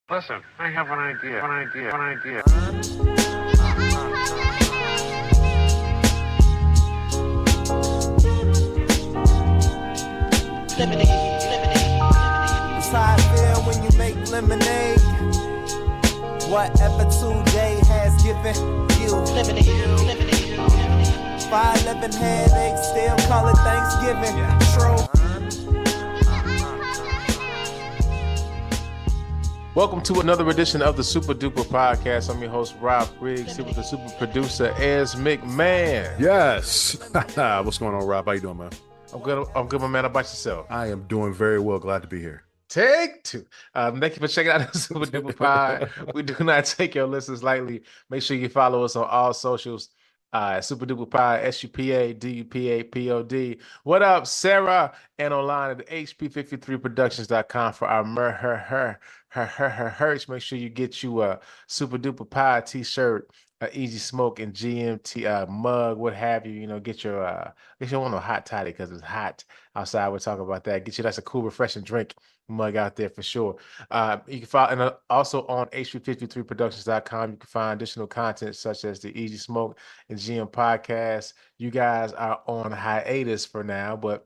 Listen, I have an idea. It's how I feel when you make lemonade. Whatever today has given you. 511 headaches, still call it Thanksgiving. True. Welcome to another edition of the Super Duper Podcast. I'm your host, Rob Riggs, here with the super producer, Ez McMahon. Yes. What's going on, Rob? How you doing, man? I'm good, my man. How about yourself? I am doing very well. Glad to be here. Take two. Thank you for checking out the Super Duper Pod. We do not take your listens lightly. Make sure you follow us on all socials. Super Duper Pod, SUPADUPAPOD. What up, Sarah? And online at HP53productions.com for our merch. Make sure you get you a Super Duper Pod t-shirt, Easy Smoke and GMT mug, what have you. You know, get your one of hot toddy because it's hot outside. We'll talk about that. Get you that's a cool, refreshing drink mug out there for sure. You can find, and also on HP53productions.com, you can find additional content such as the Easy Smoke and GM podcast. You guys are on hiatus for now, but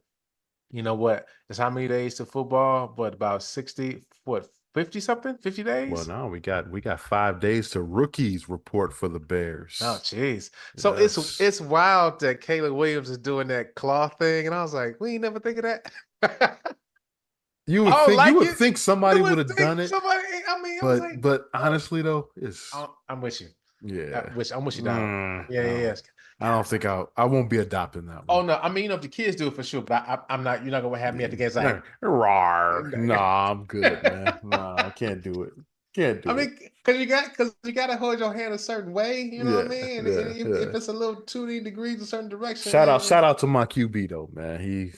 you know what? It's how many days to football? But about 50 something? 50 days? Well, no, we got 5 days to rookies report for the Bears. Oh, jeez. So Yes. it's wild that Caleb Williams is doing that claw thing, and I was like, we ain't never think of that. You would I don't think like you would it. think somebody You would would have think done it, somebody, I mean, I was like, but honestly though, it's I'm with you. yeah. I'm with you down. Yeah. I don't think I won't be adopting that Oh one. no, I mean, you know, if the kids do it for sure, but I'm not. You're not gonna have me at the games like. Rawr. Nah, I'm good, man. Nah, I can't do it. Can't do I mean, because you got to hold your hand a certain way. You know what I mean? And if it's a little 2 degrees a certain direction, Shout man, out to my QB though, man.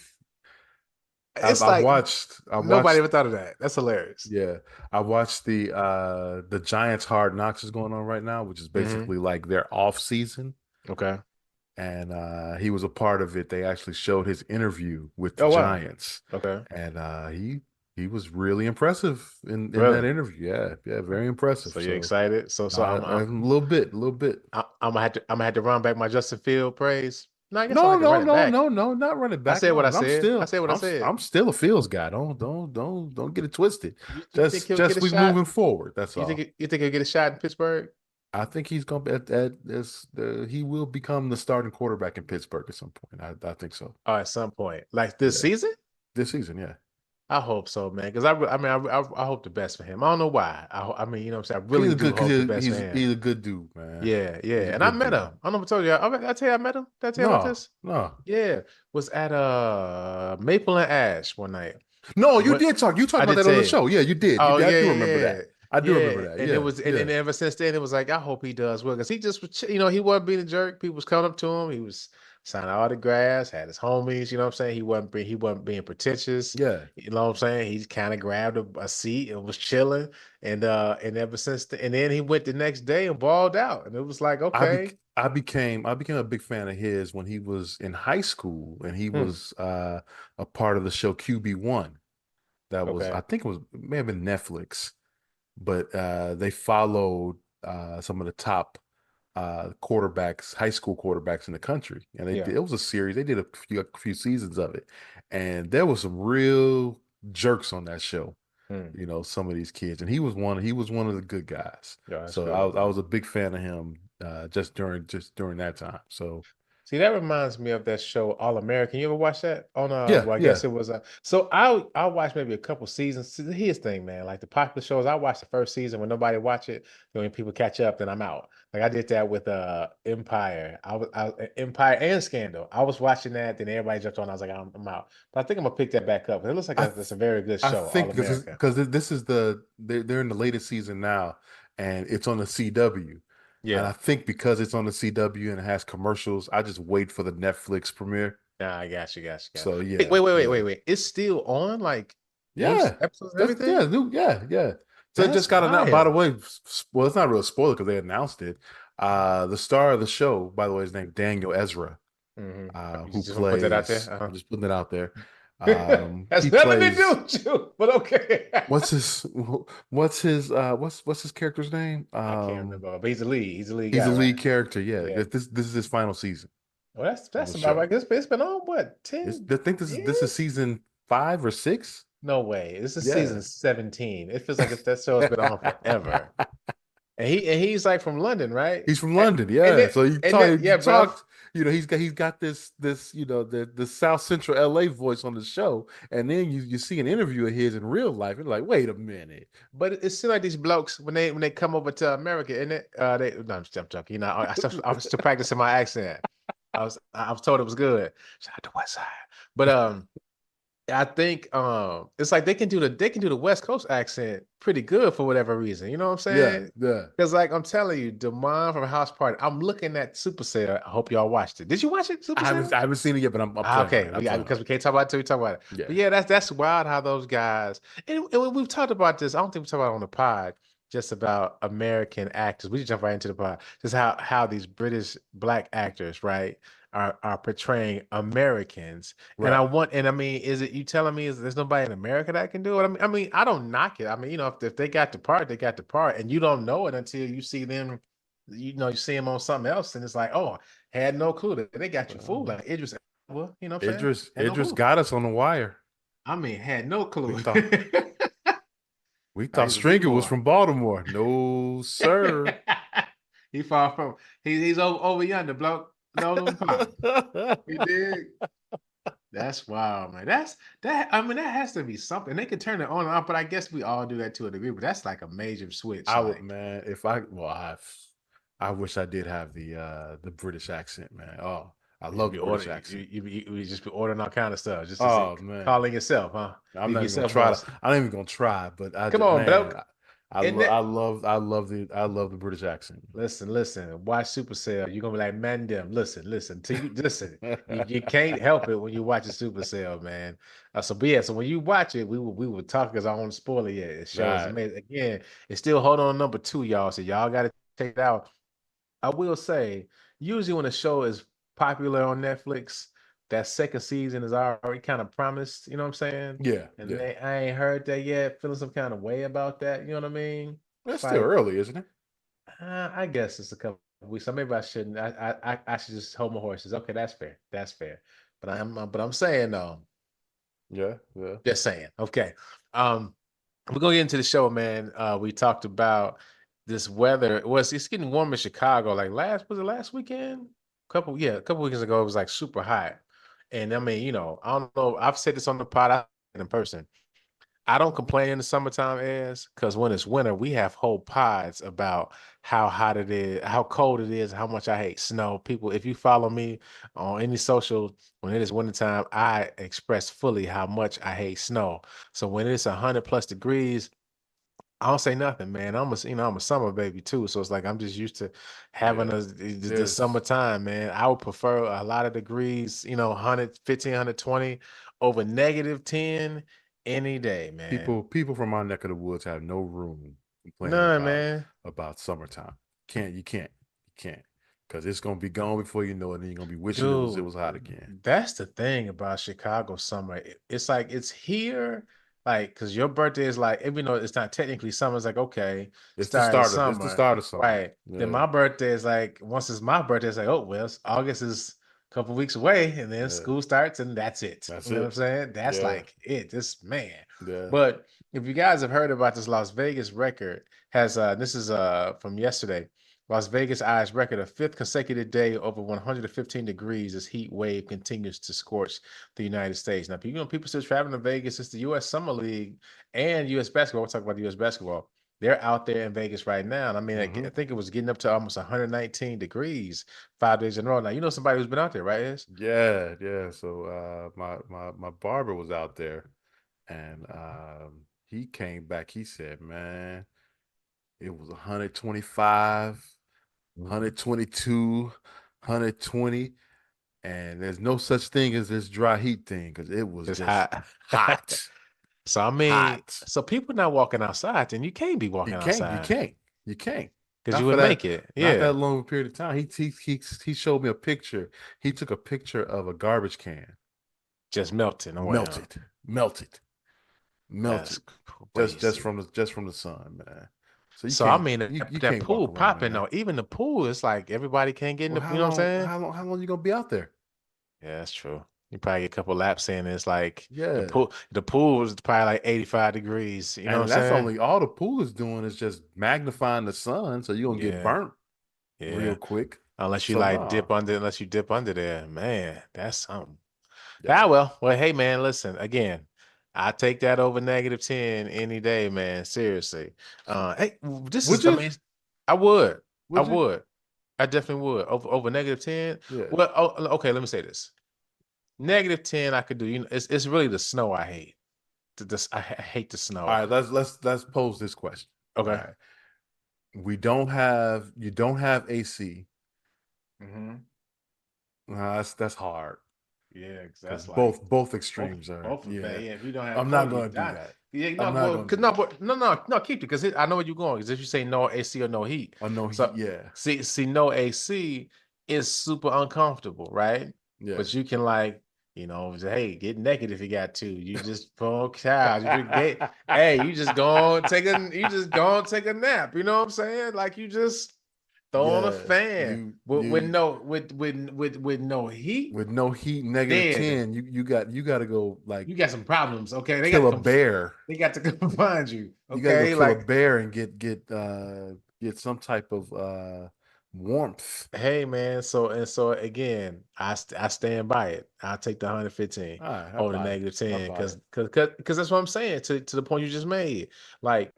it's I like watched nobody ever thought of that. That's hilarious. Yeah, I watched the Giants Hard Knocks is going on right now, which is basically like their off season. Okay. And he was a part of it. They actually showed his interview with the Oh, wow. Giants. Okay. And he was really impressive in Really? that interview. Yeah, very impressive. So you're excited? So I'm a little bit. I'm gonna have to run back my Justin Field praise. No, I guess No, I can run it back. not running back. I said what I said. I'm still a Fields guy. Don't get it twisted. You think he'll get a We shot? moving forward. That's all. You think he'll get a shot in Pittsburgh? I think he's going to be he will become the starting quarterback in Pittsburgh at some point. I think so. Oh, at some point, like this season. This season, yeah. I hope so, man. Because I hope the best for him. I don't know why. I mean, you know what I'm saying. I really do hope the best for him. He's a good dude, man. Yeah. And I met him. I don't know if I told you. I tell you I met him. Did I tell you about this? No. Yeah. Was at Maple and Ash one night. No, you did talk. You talked about that on the show. Yeah, you did. Oh, I do remember that. I do remember that. And yeah, it was, and ever since then, it was like, I hope he does well. Because he just, you know, he wasn't being a jerk. People was coming up to him. He was signing autographs, had his homies, you know what I'm saying? He wasn't being pretentious. Yeah. You know what I'm saying? He kind of grabbed a seat and was chilling. And ever since and then he went the next day and balled out. And it was like, okay. I became a big fan of his when he was in high school, and he was a part of the show QB1. That was, I think it may have been Netflix. But they followed some of the top quarterbacks, high school quarterbacks in the country, and it was a series. They did a few seasons of it, and there was some real jerks on that show. You know, some of these kids, and he was one of the good guys. Yeah, so I was a big fan of him just during that time. So. See, that reminds me of that show All American. You ever watch that? On I guess it was so I watched maybe a couple seasons. See, his thing, man. Like the popular shows, I watched the first season when nobody watch it. When people catch up, then I'm out. Like I did that with Empire. I Empire and Scandal. I was watching that, then everybody jumped on. I was like, I'm out. But I think I'm gonna pick that back up. It looks like it's a very good show. I think because this is they're in the latest season now, and it's on the CW. Yeah, and I think because it's on the CW and it has commercials, I just wait for the Netflix premiere. Nah, I got you. So yeah. Wait. It's still on, like episodes and everything. Yeah. So it just got announced. By the way, well, it's not really a spoiler because they announced it. The star of the show, by the way, is named Daniel Ezra, who plays. Put that out there? I'm just putting it out there. Has He nothing to do plays with you, but okay. what's his what's his character's name? I can't remember, but he's the lead. He's the lead He's guy, a right? lead character. Yeah, Yeah. this is his final season Well, on that's the about show. right. It's been on what, I 10 think this is years? season 5 or 6. No way. This is Yeah. season 17. It feels like that show has been on forever. And he's like from London, right? He's from And, London, and yeah. then So yeah, you bro. talked, he's got this the South Central LA voice on the show, and then you see an interview of his in real life, and like, wait a minute. But it seems like these blokes when they come over to America, and they no, I'm joking. You know, I was still practicing my accent. I was told it was good. Shout out to West Side. But I think it's like they can do the West Coast accent pretty good for whatever reason. You know what I'm Yeah, saying? yeah. Because like I'm telling you, Demond from House Party. I'm looking at Super Cell. I hope y'all watched it. Did you watch it, Super Cell? I haven't seen it yet, but I'm planning on Okay, it. I'm planning because on we can't talk about it till we talk about it. it. But Yeah. yeah, that's wild how those guys and we've talked about this. I don't think we talked about it on the pod just about American actors. We just jump right into the pod. Just how these British black actors, right, are portraying Americans. And Right. I mean, is it you telling me there's nobody in America that can do it? I mean, I don't knock it. I mean, you know, if they got the part, they got the part, and you don't know it until you see them. You know, you see them on something else, and it's like, oh, had no clue that they got you fooled. Like Idris Elba, you know what I'm saying? Had no Idris clue. got us on the wire. I mean, had no We clue. thought we Nah, thought he's a big Stringer was boy. from Baltimore. No, sir. He far from he's over yonder, bloke. No pond. You dig? That's wild, man. I mean, that has to be something. They could turn it on and off, but I guess we all do that to a degree. But that's like a major switch. I would, Like, man, I wish I did have the British accent, man. Oh, I you love be the British ordering, accent. you just be ordering all kind of stuff just to see Oh man, calling yourself, huh? I'm Leave not even gonna yourself try voice. to. I'm not even gonna try, but Come on, bloke. And I love the British accent. listen. Watch Supercell. You're gonna be like, man, them. Listen. To you, listen. You can't help it when you watch a Supercell, man. But yeah, so when you watch it, we will talk because I don't want to spoil it yet. It shows Right. amazing. Again, it's still holding on number 2, y'all. So y'all got to check it out. I will say, usually when a show is popular on Netflix, that second season is already kind of promised. You know what I'm saying? Yeah, And yeah. I ain't heard that yet. Feeling some kind of way about that. You know what I mean? That's still Like. early, isn't it? I guess it's a couple of weeks. So maybe I shouldn't. I should just hold my horses. Okay, that's fair. That's fair. But I'm saying though, Yeah, yeah. just saying. Okay. Um, we're gonna get into the show, man. We talked about this weather. It's getting warm in Chicago. Like was it last weekend? A couple weekends ago, it was like super hot. And I mean, you know, I don't know. I've said this on the pod in person. I don't complain in the summertime as because when it's winter, we have whole pods about how hot it is, how cold it is, how much I hate snow. People, if you follow me on any social, when it is wintertime, I express fully how much I hate snow. So when it's 100+ degrees, I don't say nothing, man. I'm a summer baby too. So it's like I'm just used to having Yeah. the summertime, man. I would prefer a lot of degrees, 115, 120 over -10 any day, man. People from our neck of the woods have no room complaining None, man. about summertime. You can't, because it's gonna be gone before you know it, and you're gonna be wishing it Dude, was hot again. that's the thing about Chicago summer. It's like it's here, like, because your birthday is like, even though it's not technically summer, it's like, okay, start of It's the summer. start of summer. Right. Then Yeah, my birthday is like, once it's my birthday, it's like, oh, well, August is a couple weeks away, and then yeah. school starts, and that's it. That's You know what I'm it. saying? That's Yeah, like it. This man. yeah. But if you guys have heard about this Las Vegas record, has this is from yesterday. Las Vegas eyes record a 5th consecutive day over 115 degrees as heat wave continues to scorch the United States. Now, people still traveling to Vegas. It's the U.S. Summer League and U.S. basketball. We'll talk about U.S. basketball. They're out there in Vegas right now. And I mean, I think it was getting up to almost 119 degrees 5 days in a row. Now, you know somebody who's been out there, right? Is Yeah, yeah. So my barber was out there, and he came back. He said, "Man, it was 125, 122, 120, and there's no such thing as this dry heat thing because it was it's just hot. hot, So I mean, hot. so people not walking outside, then you can't be You walking can't, you outside can't, you can't. because you Not for wouldn't that, make it. not Yeah. that long a period of time. He showed me a picture. He took a picture of a garbage can, just melting away, huh? melted. That's Just crazy. from the sun, man. So So I mean, you that can't walk pool around in popping that. though. Even the pool, it's like everybody can't get in Well, the. You know what I'm saying? how long you gonna be out there? Yeah, that's true. You probably get a couple laps in. It's like Yeah. the pool was probably like 85 degrees. You know what I'm And that's saying? only all the pool is doing is just magnifying the sun, so you're gonna get Yeah, burnt real yeah. quick. Unless you So like nah. dip under, unless you dip under there, man, that's something. Ah, Yeah. well, hey, man, listen, again, I take that over -10 any day, man. Seriously. Hey, this Would is, I you? mean, I would, I Would you? would, I definitely would over -10. Yeah. Well, okay, let me say this: -10, I could do. You know, it's really the snow I hate. I hate the All snow. right, let's pose this question. All Okay. right. You don't have AC. Mm-hmm. That's hard Yeah, because because that's like both extremes are. both are bad. Yeah. Yeah, if you don't have I'm not cold, you gonna do die. that. Yeah, I'm no, not well, gonna cause do no, that. but no, keep it because I know where you're going. Because if you say no AC or no heat, I know so yeah. see, no AC is super uncomfortable, right? Yeah. But you can like, hey, get naked if you got to. You just pull cows. You just get, hey, you just go and take a nap. You know what I'm saying? Like you just throw on a Yeah. fan with You no with no heat. with no heat, negative Dead. 10, you got to go like You got some problems, okay? kill a bear. They got to come find you, You got to go okay? kill a Like, bear and get some type of warmth. hey man, so again, I stand by it. I'll take the 115 All right, I over the buy it. I -10 buy it. because that's what I'm saying to the point you just made. Like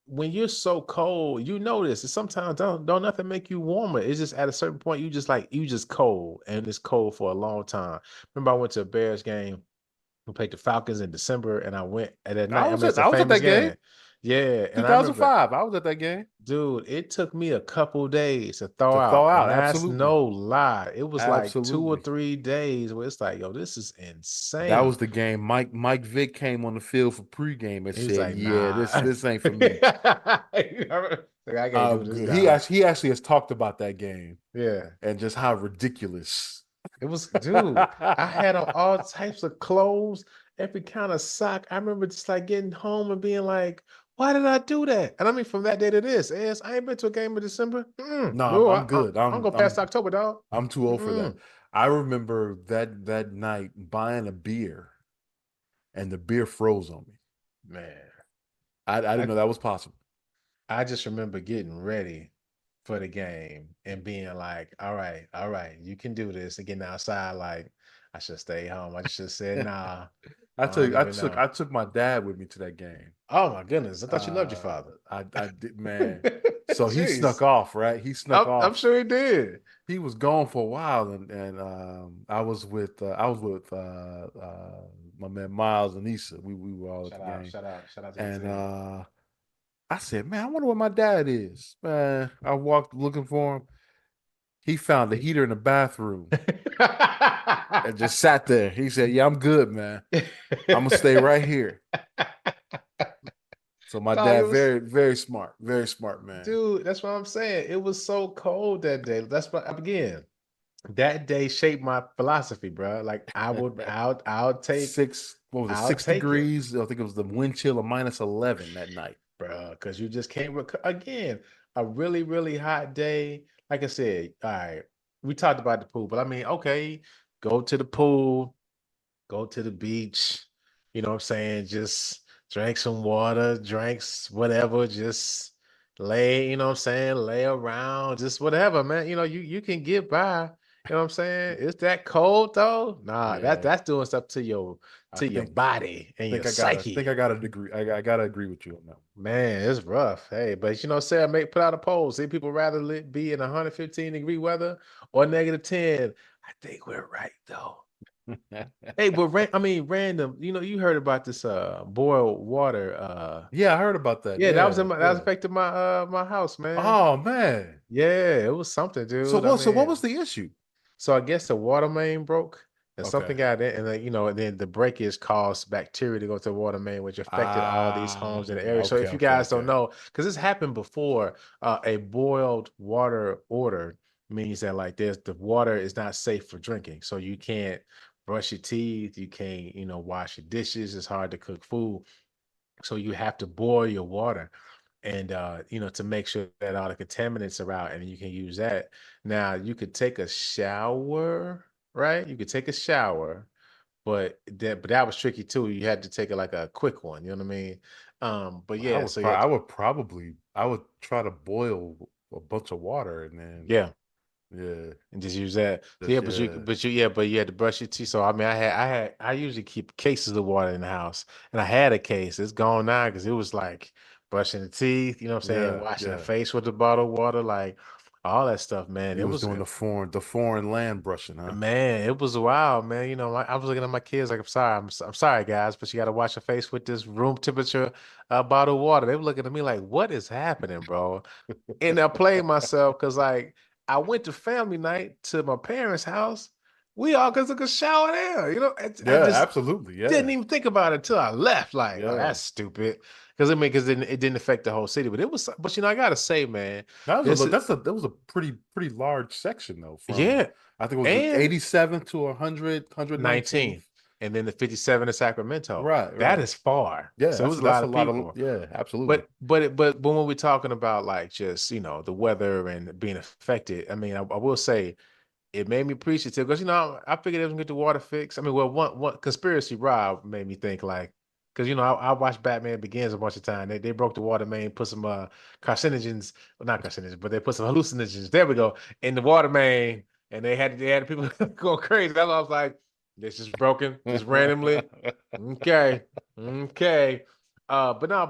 when you're so cold, you notice sometimes don't nothing make you warmer. It's just at a certain point you just cold and it's cold for a long time. Remember I went to a Bears game. We played the Falcons in December, and I went at that night. I mean, it's a I was at famous that game. game. Yeah, and I remember, 2005. I was at that game dude, it took me a couple days to thaw to out, thaw and out. that's Absolutely. no lie. It was like 2 or Absolutely. 3 days where it's like, yo, this is That was insane. the game. Mike Vick came on the field for pregame and He was said, like, "Yeah, nah. this ain't for me. Like, I can't do this, Good." dog. He actually has talked about that game Yeah. and just how ridiculous. It was, dude, I had on all types of clothes, every kind of sock. I remember just like getting home and being like, why did I do that? And I mean, from that day to this, I ain't been to a game in December. No, No, I'm good. I'm going past October, dog. I'm too old for that. Mm-mm. I remember that night buying a beer and the beer froze on me. Man, I didn't I, know that was possible. I just remember getting ready for the game and being like, all right, you can do this. And getting outside, like, I should stay home. I just should have said, nah, I don't even know. I took my dad with me to that game. Oh my goodness. I thought you loved your father. I did, man. So he snuck Jeez. off, right? He snuck I'm off. sure he did. He was gone for a while, and I was with my man Miles and Issa. We were all at the game, Shout out to the and team. I said, "Man, I wonder where my dad is." Man, I walked looking for him. He found the heater in the bathroom and just sat there. He said, "Yeah, I'm good, man. I'm gonna stay right here." So my Dog, it dad, was, very smart man. dude, that's what I'm saying. It was so cold that day. That's what, again, that day shaped my philosophy, bro. Like What was it, I'll six take it, degrees? I think it was the wind chill of -11 that night. bro, because you just can't again, a really, really hot day. Like I said, all right, we talked about the pool, but I mean, okay, go to the pool, go to the beach, you know what I'm saying? Just drink some water, drinks, whatever, just lay, you know what I'm saying? Lay around, just whatever, man. You can get by. You know what I'm saying? It's that cold though. Nah, Yeah, that's doing stuff to I your body and your think I psyche. gotta agree. I gotta agree with you on that. Man, it's rough. Hey, but Sarah put out a poll. See, people rather be in 115-degree weather or -10. I think we're right though. One. Hey, but I mean, random. You heard about this boiled water. Yeah, I heard about that. Yeah, Yeah, that was yeah. affected my house, man. Oh man. Yeah, it was something, dude. I So what mean, was the issue? so I guess the water main broke and Okay. something got in, and then and then the breakage caused bacteria to go to the water main, which affected all these homes in the area. So if you guys don't Okay. know, because this happened before, a boiled water order means that like the water is not safe for drinking, so you can't brush your teeth, you can't, wash your dishes. It's hard to cook food. So you have to boil your water and to make sure that all the contaminants are out and you can use that. Now you could take a shower, right? You could take a shower, but that was tricky too. You had to take it like a quick one, you know what I mean? But yeah, so yeah, I would try to boil a bunch of water and then yeah. yeah, And just use that. So just yeah, yeah. but you had to brush your teeth. So I mean, I usually keep cases of water in the house, and I had a case. It's gone now because it was like brushing the teeth. You know what I'm saying? Yeah, Washing the yeah. face with the bottled water, like all that stuff, man. You It was was doing the foreign land brushing, huh? man, it was wild, man. I was looking at my kids like, I'm sorry, guys, but you got to wash your face with this room temperature bottled water. They were looking at me like, what is happening, bro? And I played myself because like I went to family night to my parents' house. We all took a shower there. I Yeah, just absolutely. didn't Yeah. even think about it until I left. Like, oh, Yeah. that's stupid. Because it didn't affect the whole city, but it was. But I gotta say, man, this is That was a pretty large section though, from yeah, I think it was and 87 to 100, 119th. 19, and then the 57 in Sacramento. Right, That right. is far. Yeah, So it was a that's lot a of lot of people. yeah, absolutely. But when we're talking about like just the weather and being affected, I mean, I will say it made me appreciative because I figured they was gonna get the water fixed. I mean, well, one conspiracy Rob made me think like because I watched Batman Begins a bunch of time. They broke the water main, put some carcinogens, well, not carcinogens, but they put some hallucinogens. There we go in the water main, and they had people going crazy. That's why I was like, this is broken just randomly. Okay, okay. But no,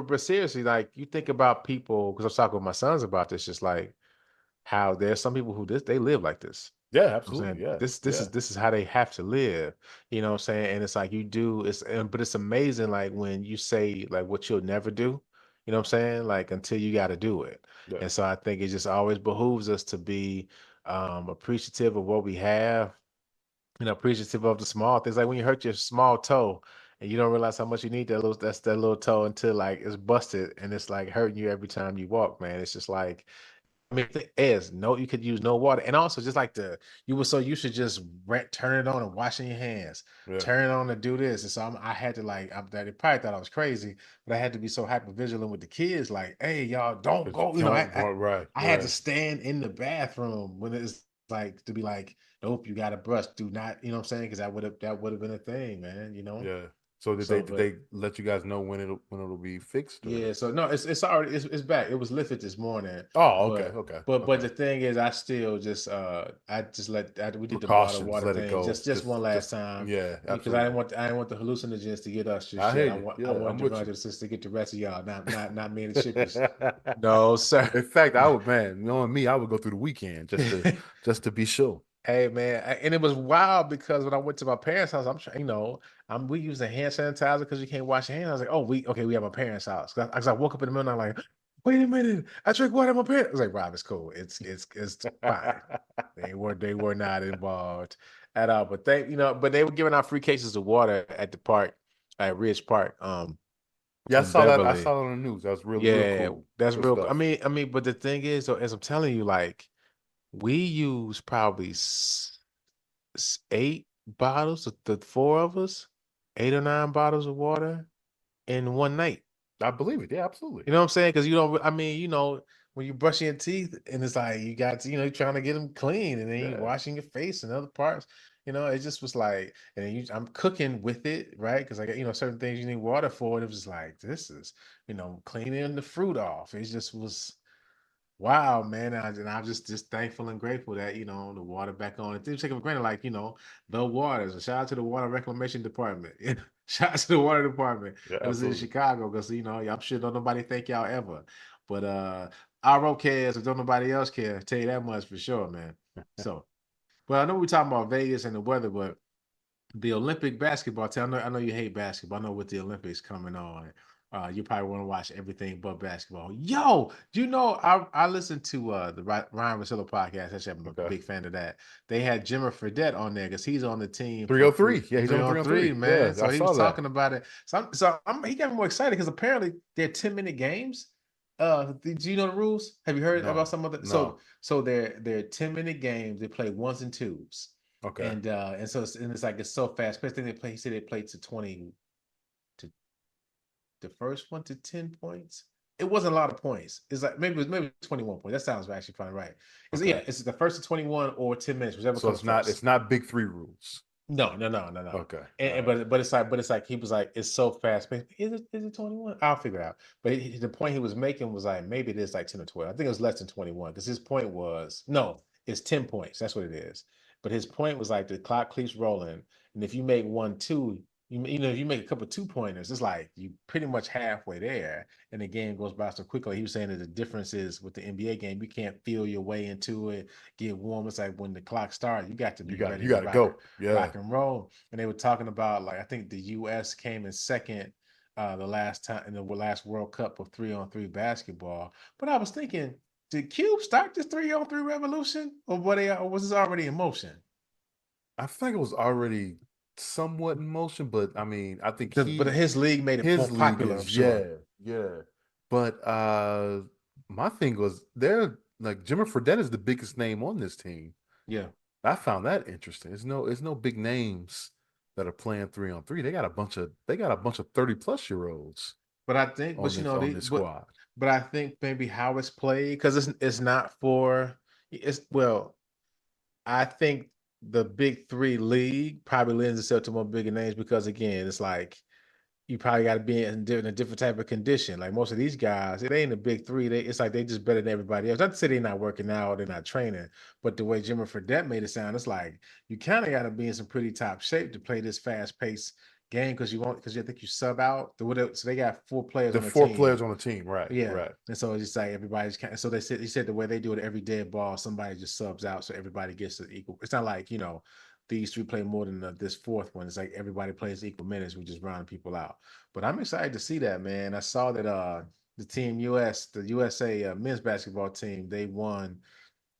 but seriously, like you think about people because I was talking with my sons about this, just like how there's some people who they live like this. Yeah, I'm absolutely. saying Yeah. this Yeah. is how they have to live. You know what I'm saying? And it's like but it's amazing like when you say like what you'll never do, you know what I'm saying? Like until you got to do it. Yeah. And so I think it just always behooves us to be appreciative of what we have, appreciative of the small things. Like when you hurt your small toe and you don't realize how much you need that little toe until like it's busted and it's like hurting you every time you walk, man. It's just like I mean, the is no, you could use no water, and also just like you were so you should just turn it on and washing your hands, Yeah. turn it on and do this, and so I had to they probably thought I was crazy, but I had to be so hyper vigilant with the kids, like, hey, y'all, don't But you go. don't right, I had to right. stand in the bathroom when it's like to be like, nope, you got to brush, do not, you know what I'm saying? Because that would have been a thing, man, Yeah. So So, did but they let you guys know when it'll be fixed or yeah, so no, it's already it's back. It was lifted this morning, Oh, okay, but okay, but okay. the thing is, I still just we did the bottled Precautions, water let it thing go. just one last Just time yeah, because I didn't absolutely. want the hallucinogens to get us just I hear yet. you. I Yeah, wanted I'm the with you. brothers and sisters to get the rest of y'all, not me and the shippies. No, sir. In fact, I would, man, knowing me, I would go through the weekend just to be sure. Hey man, and it was wild because when I went to my parents' house, I'm trying, we using hand sanitizer because you can't wash your hands. I was like, oh, we have my parents' house. Because I woke up in the middle, and I'm like, wait a minute, I drink water at my parents. I was like, Rob, it's cool, it's fine. They were not involved at all. But they were giving out free cases of water at the park, at Ridge Park, Yeah, I in saw that. I Beverly. saw it on the news. That was real Yeah, cool. that's Good real. I stuff. mean, but the thing is, though, as I'm telling you, like we use probably 8 bottles, the four of us, 8 or 9 bottles of water in one night. I believe it. Yeah, absolutely. You know what I'm saying? Because you don't. I mean, when you brushing your teeth and it's like you got to, you're trying to get them clean, and then you Yeah. washing your face and other parts. It just was like, and then I'm cooking with it, right? Because I got certain things you need water for, and it was just like this is cleaning the fruit off. It just was. Wow, man. And I'm just thankful and grateful that, the water back on. And things taken for granted, like, the water. So shout out to the Water Reclamation Department. Shout out to the Water Department Yeah, of the city of absolutely. Chicago. Because, I'm sure don't nobody thank y'all ever. But RO cares, or don't nobody else care. Tell you that much for sure, man. So, well, I know we're talking about Vegas and the weather, but the Olympic basketball team. I know you hate basketball. I know with the Olympics coming on, you probably want to watch everything but basketball. Yo, do you know I listened to the Ryan Russillo podcast. Actually, I'm a Okay. big fan of that. They had Jimmer Fredette on there because he's on the team for 303. Yeah, he's three on on three, 303. Yeah, man. I So he was saw that. talking about it. He got me more excited because apparently they're 10-minute games. Do you know the rules? Have you heard about No, some of the no. so they're 10-minute games. They play ones and twos. Okay. And so it's like it's so fast. Especially they play. He said they played to 20 to the first one to 10 points. It wasn't a lot of points. It's like maybe 21 points. That sounds actually probably right. Okay. It's the first to 21 or 10 minutes, whichever So comes first. it's not big three rules. No. Okay. But it's like he was like it's so fast paced. Is it 21? I'll figure it out. But the point he was making was like maybe it is like 10 or 12. I think it was less than 21 because his point was no, it's 10 points. That's what it is. But his point was like the clock keeps rolling, and if you make 1-2, if you make a couple 2-pointers, it's like you pretty much halfway there, and the game goes by so quickly. He was saying that the difference is with the NBA game, you can't feel your way into it, get warm. It's like when the clock starts, you got to be ready You to got to go. Yeah. rock and roll. And they were talking about like I think the U.S. came in second the last time in the last World Cup of 3-on-3 basketball. But I was thinking, did Cube start this 3-on-3 revolution, or was this already in motion? I think it was already somewhat in motion, but I mean, I think But his league made it more his league popular, I'm is sure. yeah. But my thing was they're like Jimmy Fredette is the biggest name on this team. Yeah. I found that interesting. It's no big names that are playing 3-on-3. They got a bunch of 30-plus-year-olds But I think, on this squad. but I think maybe how it's played because it's not for it's well. I think the big three league probably lends itself to more bigger names because again, it's like you probably got to be in a different type of condition. Like most of these guys, it ain't a big three. It's like they just better than everybody else. Not to say they're not working out, they're not training, but the way Jimmy Fredette made it sound, it's like you kind of got to be in some pretty top shape to play this fast paced game because you think you sub out. So they got 4 players The on the 4 players team. on the team, right? Yeah. Right. And so it's just like everybody's kind of, so he said the way they do it every dead ball, somebody just subs out so everybody gets the equal. It's not like, these three play more than this fourth one. It's like everybody plays equal minutes. We just round people out. But I'm excited to see that, man. I saw that the USA men's basketball team, they won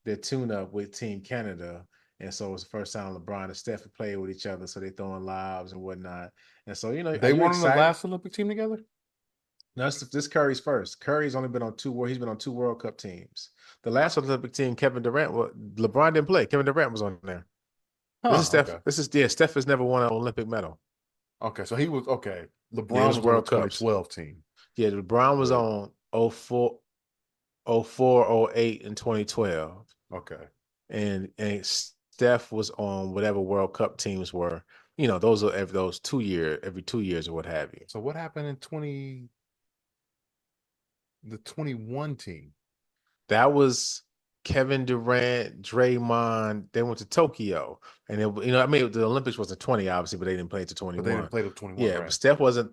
their tune-up with Team Canada. And so it was the first time LeBron and Steph played with each other. So they throwing lives and whatnot. And so, are They you won on the excited? last Olympic team together? No, this Curry's first. Curry's only been on he's been on 2 World Cup teams. The last Olympic team, Kevin Durant, LeBron didn't play. Kevin Durant was on there. This is Huh, Steph. okay. Steph has never won an Olympic medal. Okay, so he was okay. Yeah, it LeBron was was on the World Cups. 2012 team. Yeah, LeBron was But on 04, 04, 08, and 2012. okay. And Steph was on whatever World Cup teams were. Those are every 2 years or what have you. So what happened in the 21 team? That was Kevin Durant, Draymond. They went to Tokyo, and the Olympics was a 20, obviously, but they didn't play to But they 21. didn't play the 21, Yeah, but right?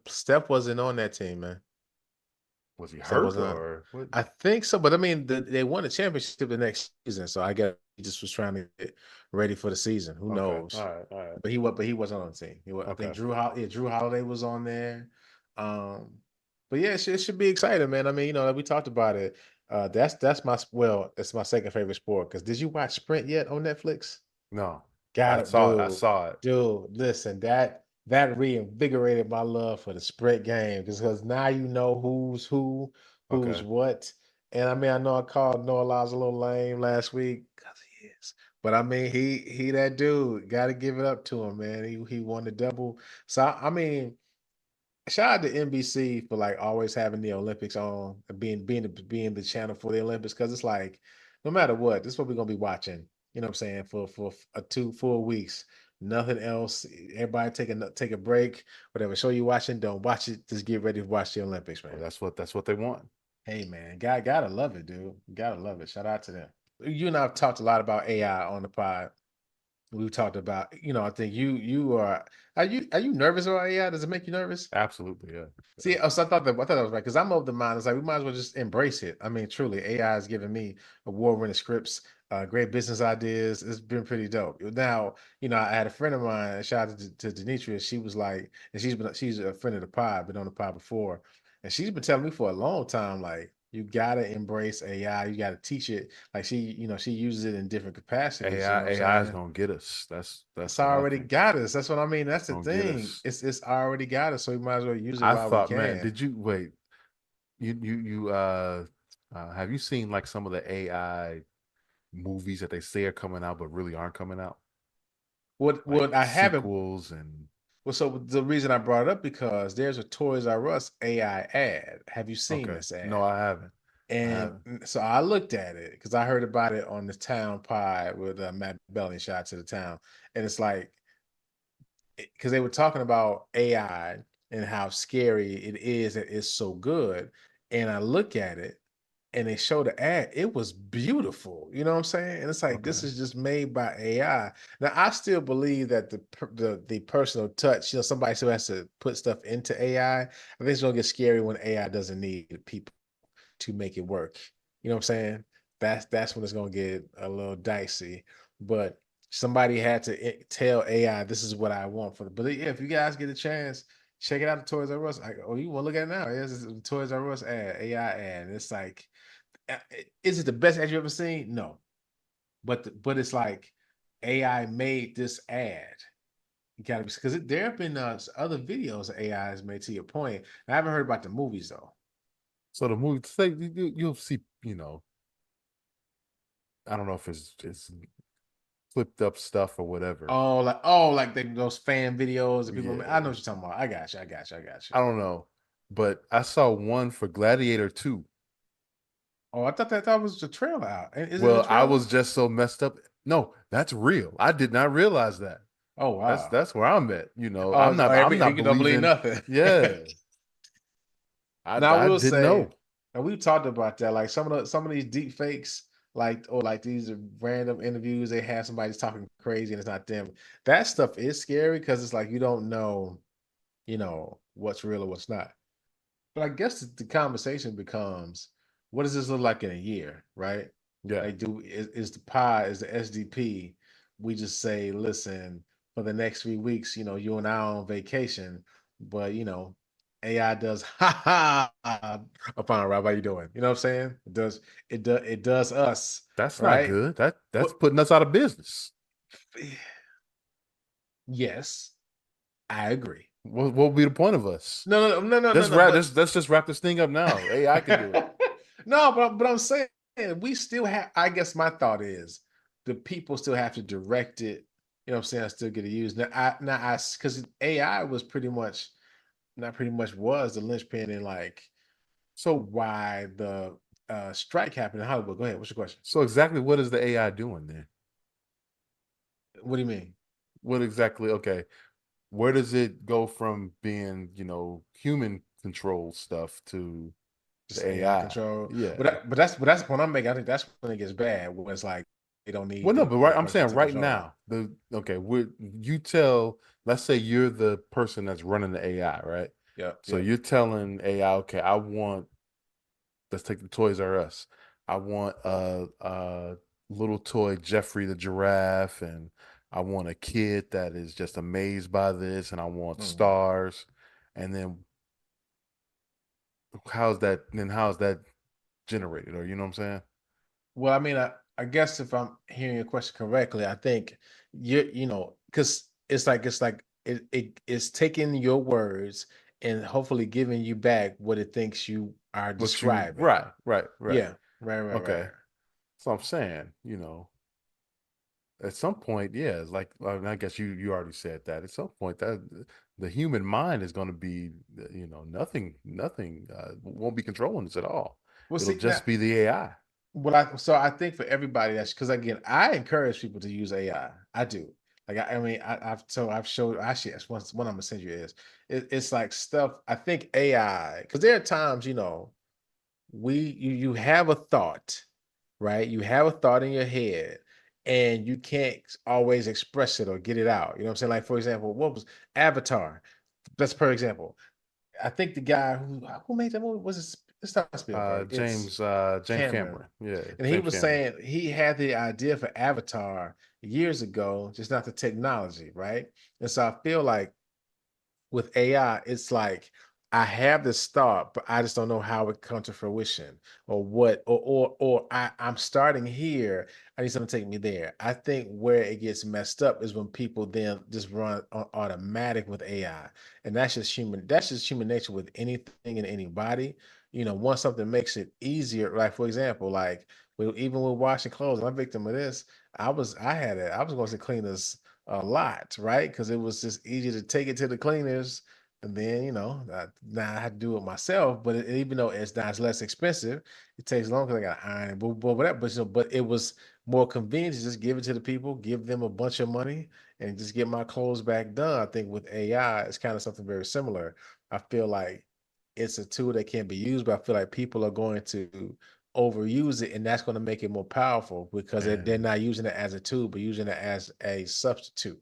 Steph wasn't on that team, man. Was he Steph hurt wasn't on. or what? I think so, but I mean, they won the championship the next season, so I guess he just was trying to get ready for the season. Who Okay. knows? All right. But he wasn't on the team. I think Okay. Drew Holiday was on there. But yeah, it should be exciting, man. I mean, we talked about it. That's my second favorite sport. Because did you watch Sprint yet on Netflix? No. Got it, I dude. saw it. Dude, listen, that reinvigorated my love for the Sprint game because now you know who's Okay. what. And I mean, I know I called Noah Lyles a little lame last week because he is. But I mean, he that dude. Got to give it up to him, man. He won the double. So I mean, shout out to NBC for like always having the Olympics on, and being the channel for the Olympics because it's like no matter what, this is what we're gonna be watching. You know what I'm saying for a 2 full weeks. Nothing else. Everybody take a break. Whatever show you watching, don't watch it. Just get ready to watch the Olympics, man. Well, that's what they want. Hey, man, gotta love it, dude. Gotta love it. Shout out to them. You and I have talked a lot about AI on the pod. We've talked about, I think you are you nervous about AI? Does it make you nervous? Absolutely, yeah. See, so I thought that was right because I'm of the mind. It's like we might as well just embrace it. I mean, truly, AI has given me award-winning scripts, great business ideas. It's been pretty dope. Now, I had a friend of mine. Shout out to Demetria. She was like, and she's a friend of the pod, been on the pod before, and she's been telling me for a long time, like, you gotta embrace AI. You gotta teach it. Like she uses it in different capacities. You know what I'm AI is saying? gonna get us. That's It's what I already think. got us. That's what I mean. That's It's the gonna get thing. us. It's already got us. So we might as well use it I while we thought, man, can. did you wait? You have you seen like some of the AI movies that they say are coming out but really aren't coming out? like What I haven't. sequels and Well, so the reason I brought it up because there's a Toys R Us AI ad. Have you seen okay. this No, ad? I haven't. I And haven't. so I looked at it because I heard about it on the Town Pod with Matt Belling, shout out to the town. And it's like, because they were talking about AI and how scary it is and it's so good. And I look at it and they show the ad, it was beautiful. You know what I'm saying? And it's like this Okay. is just made by AI. Now I still believe that the personal touch, somebody still has to put stuff into AI. I think it's gonna get scary when AI doesn't need people to make it work. You know what I'm saying? That's when it's gonna get a little dicey. But somebody had to tell AI this is what I want for the. But yeah, if you guys get a chance, check it out. The Toys R Us. Oh, you want to look at it now? It's the Toys R Us ad, AI ad. It's like, is it the best ad you ever seen? No, but it's like AI made this ad. You gotta be because there have been other videos that AI has made. To your point, I haven't heard about the movies though. So the movie, say you'll see, I don't know if it's flipped up stuff or whatever. Like those fan videos that people. I know Yeah, what you're talking about. I got you. I got you. I got you. I don't know, but I saw one for Gladiator 2. Oh, I thought that was the trailer out. Is it a Well, I trailer? was just so messed up. No, that's real. I did not realize that. Oh That's wow. that's where I'm at. Oh, so I'm not you don't believe believing. nothing. Yeah, Now I I will didn't say, know. and we've talked about that. Like some of these deep fakes, like these random interviews, they have somebody talking crazy and it's not them. That stuff is scary because it's like you don't know, what's real or what's not. But I guess the conversation becomes, what does this look like in a year, right? Yeah, Like, is the pie, is the SDP? We just say, listen, for the next 3 weeks, you and I are on vacation, but AI does ha ha upon Rob, how you doing? You know what I'm saying? It does us, that's not right? good. That's What putting us out of business. yes, I agree. What will be the point of us? No, no, no, no, no, Let's no, wrap but this. Let's just wrap this thing up now. AI can do it. no, but I'm saying we still have. I guess my thought is the people still have to direct it. You know what I'm saying? I still get to use now. Because AI was pretty much not pretty much was the linchpin in like So why the strike happened in Hollywood. Go ahead. What's your question? so exactly what is the AI doing then? What do you mean? What exactly? Okay, where does it go from being human controlled stuff to Just the AI AI? control. But Yeah. that's when I'm making. I think that's when it gets bad. When it's like they don't need Well, no, the but the right, I'm person saying to right control it. now, you tell, let's say you're the person that's running the AI, right? Yep. So Yep. you're telling AI, okay, let's take the Toys R Us. I want a little toy Jeffrey the giraffe, and I want a kid that is just amazed by this, and I want Mhm. stars. And then how's that generated? Or you know what I'm saying? Well, I mean, I guess if I'm hearing your question correctly, I think because it's taking your words and hopefully giving you back what it thinks you are What you describing. right. Yeah, right. Okay. So I'm saying, at some point, yeah, it's like I guess you already said that. At some point, that the human mind is going to be, nothing won't be controlling us at all. Well, It'll see now, just be the AI. I think for everybody that's because again, I encourage people to use AI. I do. Like I mean, I've showed actually that's one I'm gonna send you is it's like stuff. I think AI because there are times you have a thought, right? You have a thought in your head and you can't always express it or get it out. You know what I'm saying? Like for example, what was Avatar? That's per example. I think the guy who made that movie was it's not Spielberg, it's James Cameron. Cameron. Yeah, And he James was Cameron. saying he had the idea for Avatar years ago, just not the technology, right? And so I feel like with AI, it's like I have this thought, but I just don't know how it comes to fruition or what, or I'm starting here. I need something to take me there. I think where it gets messed up is when people then just run on automatic with AI, and that's just human. That's just human nature with anything and anybody. Once something makes it easier, like for example, like even with washing clothes, I'm a victim of this. I was going to clean this a lot, right? Because it was just easy to take it to the cleaners, and then now I had to do it myself. But even though it's less expensive, it takes longer. I got to iron it, but whatever. But it was more convenient to just give it to the people, give them a bunch of money, and just get my clothes back done. I think with AI, it's kind of something very similar. I feel like it's a tool that can be used, but I feel like people are going to overuse it, and that's going to make it more powerful because they're And not using it as a tool, but using it as a substitute.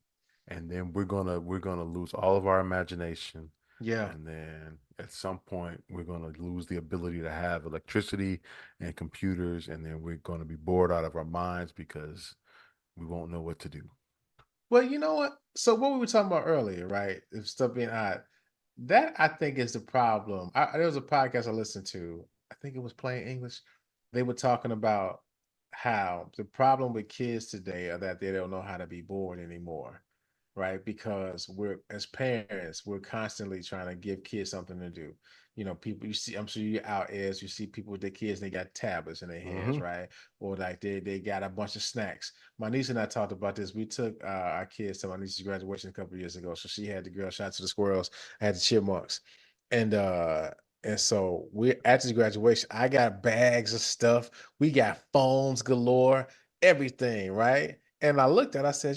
and then we're gonna lose all of our imagination. Yeah. And then at some point we're gonna lose the ability to have electricity and computers, and then we're gonna be bored out of our minds because we won't know what to do. Well, you know what? So what we were talking about earlier, right? If stuff being odd, that I think is the problem. There was a podcast I listened to. I think it was Plain English. They were talking about how the problem with kids today are that they don't know how to be bored anymore, right? Because we're as parents, we're constantly trying to give kids something to do. People you see, I'm sure you're out as you see people with their kids, they got tablets in their hands, Mm-hmm. right? Or like they got a bunch of snacks. My niece and I talked about this. We took our kids to my niece's graduation a couple of years ago. So she had the Girl Shot to the Squirrels, I had the Chipmunks. And so we're at this graduation. I got bags of stuff. We got phones galore, everything, right? And I looked at, I said,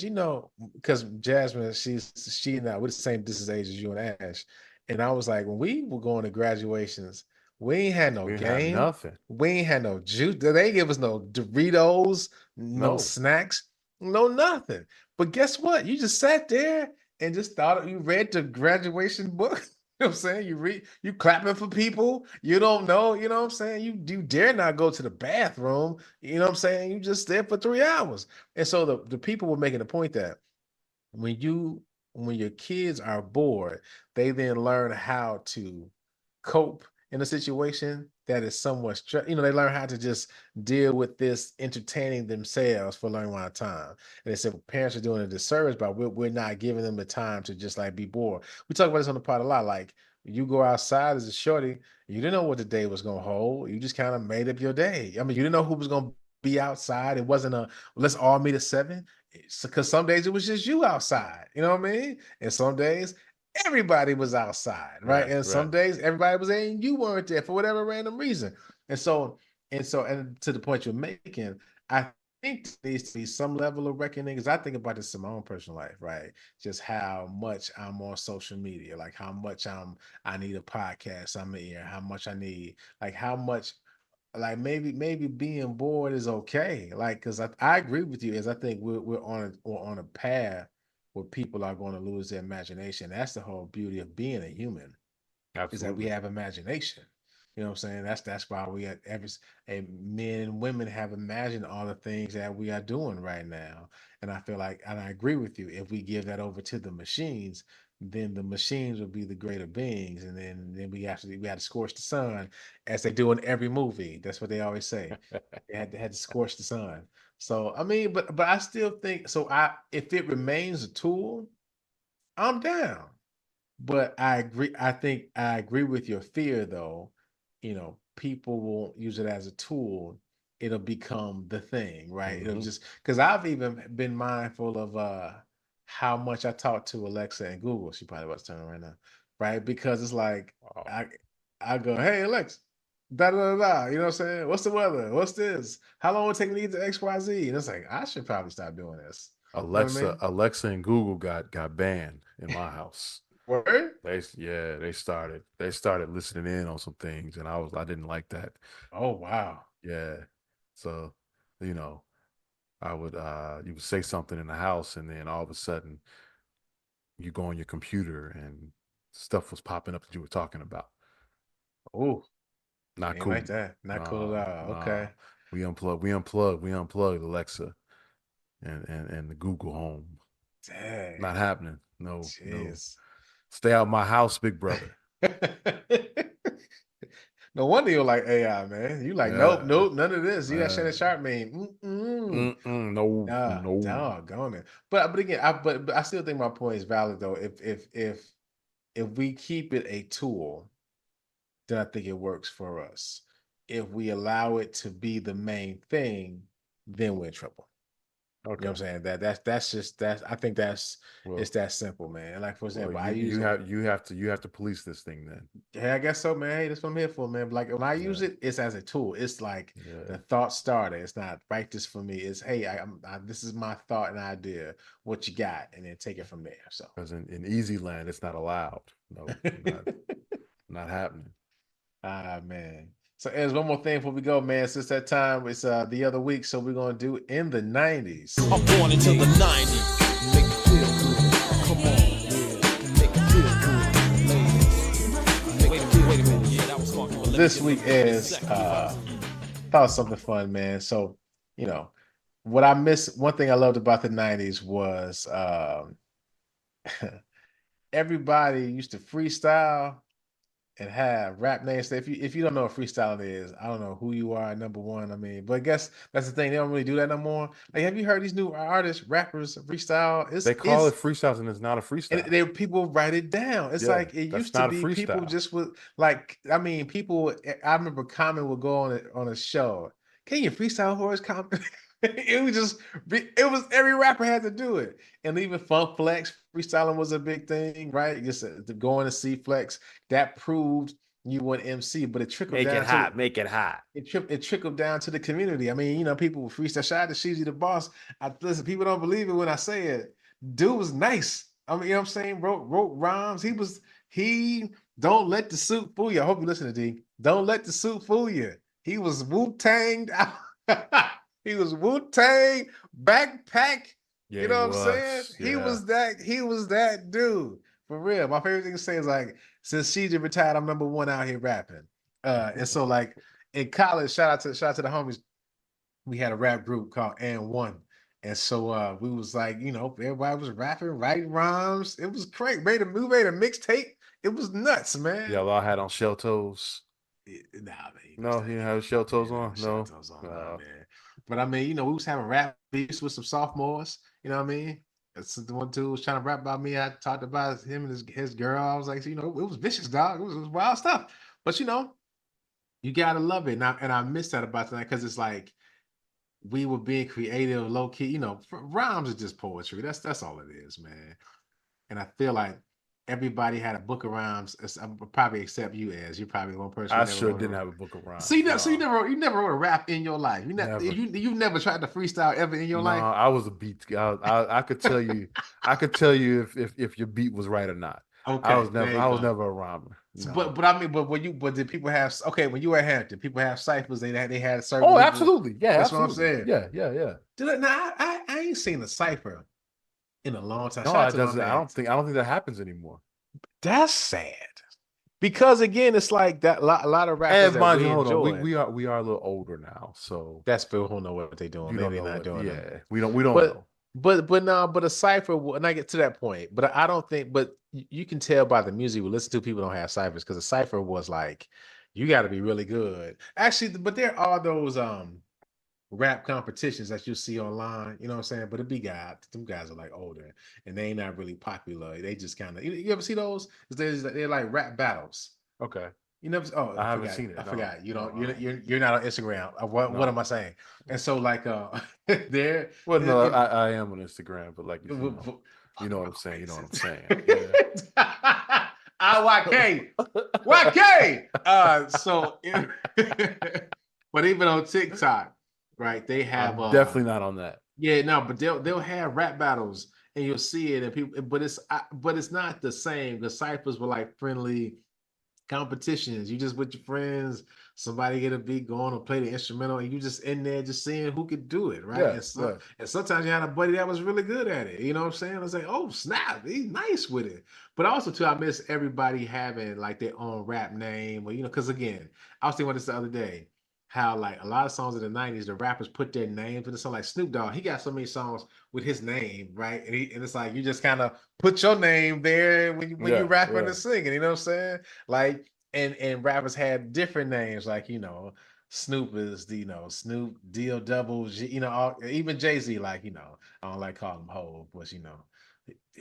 because Jasmine, she and I, we're the same distance age as you and Ash. And I was like, when we were going to graduations, we ain't had no We didn't have game. nothing. We ain't had no juice. They ain't give us no Doritos, no No. snacks, no nothing. But guess what? You just sat there and just thought you read the graduation book. You know what I'm saying? You clapping for people. You don't know, you know what I'm saying? You dare not go to the bathroom. You know what I'm saying? You just there for 3 hours. And so the people were making the point that when you when your kids are bored, they then learn how to cope in a situation that is somewhat they learn how to just deal with this entertaining themselves for a long amount of time. And they said parents are doing a disservice by we're not giving them the time to just like be bored. We talk about this on the pod a lot. Like you go outside as a shorty, you didn't know what the day was gonna hold. You just kind of made up your day. I mean, you didn't know who was gonna be outside. It wasn't a let's all meet at 7. Because some days it was just you outside, you know what I mean? And some days everybody was outside, right? Right, And some right. days everybody was there and you weren't there for whatever random reason. And to the point you're making, I think there needs to be some level of reckoning because I think about this in my own personal life, right? Just how much I'm on social media, like how much I need a podcast I'm in, how much I need, like how much like maybe being bored is okay. Like, because I agree with you, as I think we're on a path where people are going to lose their imagination. That's the whole beauty of being a human is that we Absolutely. have imagination. You know what I'm saying? That's why we at men and women have imagined all the things that we are doing right now. And I feel like, and I agree with you, if we give that over to the machines, then the machines will be the greater beings. And then we have to scorch the sun, as they do in every movie. That's what they always say. They had to scorch the sun. So I mean, but I still think so. If it remains a tool, I'm down. But I agree. I think I agree with your fear, though. People won't use it as a tool. It'll become the thing, right? It'll Mm-hmm. just because I've even been mindful of how much I talk to Alexa and Google. She probably about to turn right now, right? Because it's like Wow. I go, hey Alexa, da da da da. You know what I'm saying? What's the weather? What's this? How long will it take me to get to XYZ? And it's like I should probably stop doing this. You know what I Alexa, mean? Alexa and Google got banned in my house. Word? They started listening in on some things, and I didn't like that. Oh wow. Yeah. So, you know, you would say something in the house, and then all of a sudden you go on your computer and stuff was popping up that you were talking about. Oh, Not ain't like cool. that. Not cool Nah, at all. nah. Okay. We unplugged Alexa and the Google Home. Not Dang. happening. No, no. Jeez. Stay out my house, big brother. No wonder you're like AI, man. You like, nope, Yeah. nope, none of this. You got Shannon Man. Sharp meme. Mm-mm. No, Nah, no. doggone it. But again, but I still think my point is valid though. If we keep it a tool, then I think it works for us. If we allow it to be the main thing, then we're in trouble. You know what I'm saying? That's just I think it's that simple, man. Like for example, I use you have to police this thing then. Yeah, I guess so, man. Hey, that's what I'm here for, man. But like when I use it, it's as a tool. It's like the thought starter. It's not write this for me. It's hey, this is my thought and idea. What you got, and then take it from there. So because in easy land, it's not allowed. No, not happening. Ah man. So there's one more thing before we go, man. Since that time, it's the other week, so we're gonna do in the 90s. I'm born into the 90s. Make it feel good. Come on, yeah. Make it feel good, ladies. Wait a minute. Yeah, that was fucking. This week is thought of something fun, man. So, you know, what I miss, one thing I loved about the 90s was everybody used to freestyle and have rap names. So if you don't know what freestyling is, I don't know who you are, number one. I mean, but I guess that's the thing. They don't really do that no more. Like, have you heard these new artists, rappers freestyle? They call it freestyles, and it's not a freestyle. And people write it down. It's like it used to be. People just would like. I mean, people. I remember Common would go on a show. Can you freestyle for us, Common? It was every rapper had to do it, and even Funk Flex freestyling was a big thing, right? Just going to see Flex that proved you were an MC, but it trickled make down. Make it hot. It trickled down to the community. I mean, people would freestyle. Shout out to Sheezy the Boss. Listen, people don't believe it when I say it. Dude was nice. I mean, you know what I'm saying? Wrote rhymes. He don't let the suit fool you. I hope you listen to D. Don't let the suit fool you. He was Wu-Tanged out. He was Wu-Tang backpack. Yeah, you know what I'm saying? Yeah. He was that dude. For real. My favorite thing to say is like, since Sheezy retired, I'm number one out here rapping. And so like in college, shout out to the homies. We had a rap group called And One. And so we was like, everybody was rapping, writing rhymes. It was crazy. We made a mixtape. It was nuts, man. Y'all all had on shell toes. Nah, man. No, you didn't have shell toes on? No. Man. But I mean, we was having rap beefs with some sophomores. You know what I mean? The one dude was trying to rap about me. I talked about him and his girl. I was like, it was vicious, dog. It was wild stuff. But you gotta love it. And I miss that about tonight because it's like we were being creative, low key. Rhymes are just poetry. That's all it is, man. And I feel like everybody had a book of rhymes. Probably except you, as you're probably one person. I sure didn't have a book of rhymes. So you never wrote a rap in your life. You never tried to freestyle ever in your life. I was a beat. I could tell you. I could tell you if your beat was right or not. Okay, I was never a rhymer. No. But did people have when you were at Hampton, people have ciphers, they had certain people. Absolutely. Yeah, that's absolutely. what I'm saying. Yeah. I ain't seen a cipher in a long time. No, it doesn't. I don't think that happens anymore. That's sad. Because again, it's like that a lot of rappers. And mind you, hold on. We are a little older now, so that's people who know what they're doing. Maybe they're not doing it. We don't know. But a cipher, and I get to that point, but I don't think. But you can tell by the music we listen to, people don't have ciphers because a cipher was like, you got to be really good. Actually, but there are those rap competitions that you see online. You know what I'm saying? But them guys are like older and they ain't not really popular. They just kind of. You ever see those? They're like rap battles. Okay. You never? Oh, I haven't seen it. I forgot. You don't. You're not on Instagram. What am I saying? And so like there. Well, no, I am on Instagram, but like you know what I'm saying. You know what I'm saying. Yeah. YK. So, but even on TikTok, right? They have definitely not on that. Yeah, no, but they'll have rap battles and you'll see it, and people. But it's not the same. The ciphers were like friendly competitions. You just with your friends, somebody get a beat going or play the instrumental, and you just in there just seeing who could do it, right? Yeah, and sometimes you had a buddy that was really good at it. You know what I'm saying? I was like, oh snap, he's nice with it. But also too, I miss everybody having like their own rap name, or because again, I was thinking about this the other day. How like a lot of songs in the 90s, the rappers put their names in the song. Like Snoop Dogg, he got so many songs with his name, right? And it's like you just kind of put your name there when you rapping and singing. You know what I'm saying? Like and rappers had different names, like Snoop is Snoop Deal Double G, even Jay-Z, like I don't like calling him Hov, but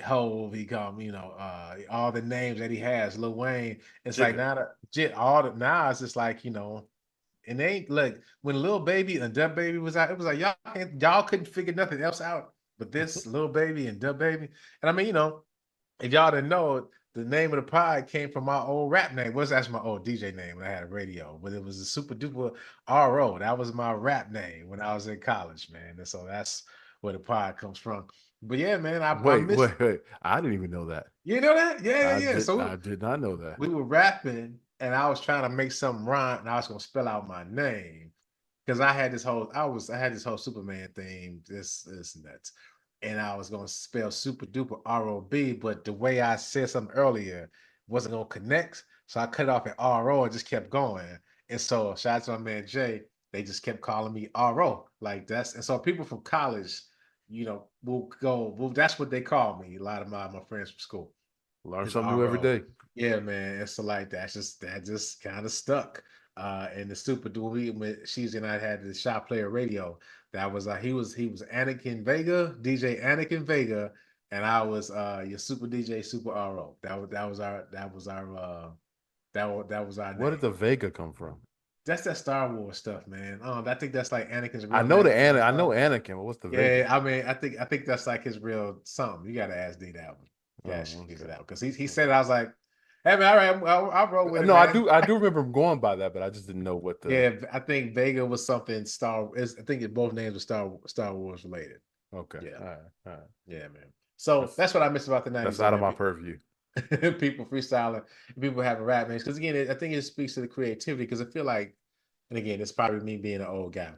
Hov, he called him all the names that he has. Lil Wayne, it's like now it's just like And they ain't like when Lil Baby and Dub Baby was out, it was like y'all couldn't figure nothing else out but this Lil Baby and Dub Baby. And I mean, you know, if y'all didn't know, the name of the pod came from my old rap name. Was actually my old DJ name when I had a radio, but it was a Super Duper RO. That was my rap name when I was in college, man. And so that's where the pod comes from. But yeah, man, I miss. Wait. I didn't even know that. You know that? Yeah. I did not know that. We were rapping, and I was trying to make something rhyme, and I was gonna spell out my name because I had this whole Superman theme, this and that, and I was gonna spell super duper ROB, but the way I said something earlier wasn't gonna connect, so I cut it off at RO and just kept going. And so shout out to my man Jay, they just kept calling me RO like that's, and so people from college, you know, that's what they call me. A lot of my friends from school. Learn something new every day. Yeah, man. And so like that just kind of stuck. And the super duper when Sheezy and I had the Shot Player Radio. That was he was Anakin Vega, DJ Anakin Vega, and I was your super DJ Super RO. That was our name. Where did the Vega come from? That's that Star Wars stuff, man. I think that's like Anakin's real I know name. I know Anakin, but what's the Vega? Yeah, I mean, I think that's like his real something. You gotta ask D that one. Yeah, she gives it out because he said it. I was like, hey man, all right, I'll roll with it. No, man. I do remember going by that, but I just didn't know what the. Yeah, I think Vega was something Star. I think both names were Star Wars related. Okay. Yeah. All right. Yeah, man. So that's what I miss about the 90s. That's out of my purview. People freestyling, people having rap names. Because again, I think it speaks to the creativity. Because I feel like, and again, it's probably me being an old guy.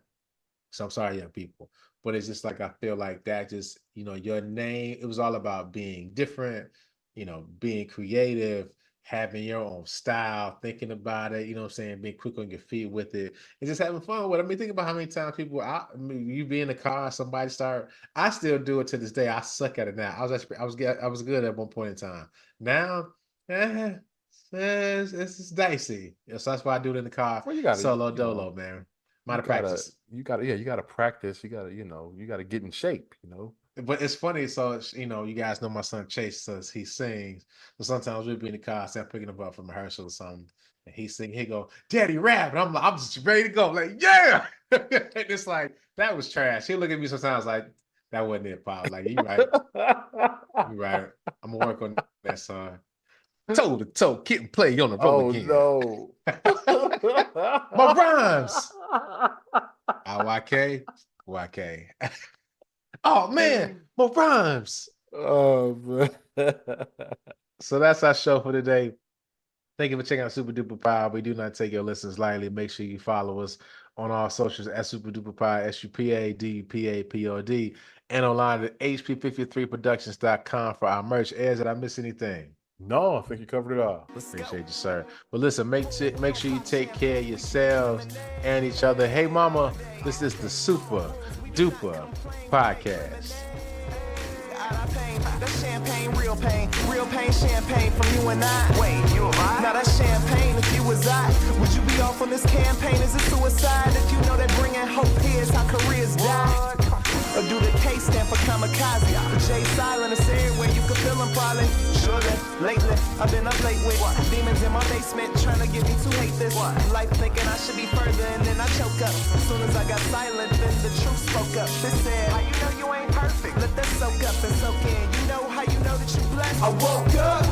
So I'm sorry, young people. But it's just like I feel like that just, you know, your name, it was all about being different, you know, being creative, having your own style, thinking about it, you know what I'm saying, being quick on your feet with it, and just having fun with it. I mean, think about how many times you be in the car, somebody start, I still do it to this day. I suck at it now. I was good at one point in time. Now, it's dicey. So that's why I do it in the car. Well, you got solo dolo, man. Practice. You gotta practice. You gotta get in shape, you know. But it's funny, so you know, you guys know my son Chase says he sings. So sometimes we'll be in the car, I'm picking him up from rehearsal or something, and he go, "Daddy rap," and I'm just ready to go, like, yeah. And it's like that was trash. He'll look at me sometimes like that wasn't it, Pop. Like you right, you right. I'm gonna work on that, son. Toe to toe, kid and play on the road again. No. My rhymes. YK. Oh man, my rhymes. Oh man. So that's our show for today. Thank you for checking out Super Duper Pod. We do not take your listens lightly. Make sure you follow us on all socials at Super Duper Pod, SUPADPAPOD, and online at HP53productions.com for our merch. Did I miss anything? No, I think you covered it all. Appreciate you, sir. But listen, make sure you take care of yourselves and each other. Hey, mama, this is the Super Duper Podcast. That's champagne, real pain, champagne from you and I. Wait, you and I? Now that's champagne if you was I. Would you be off on this campaign? Is it suicide? If you know that bringing hope here is how careers die. Or do the K stand for kamikaze? The J silent is everywhere, you can feel them probably. Surely, lately, I've been up late with demons in my basement trying to get me to hate this. Life thinking I should be further and then I choke up. As soon as I got silent, then the truth spoke up. They said, how you know you ain't perfect? Let that soak up and soak in. You know how you know that you blessed? I woke up,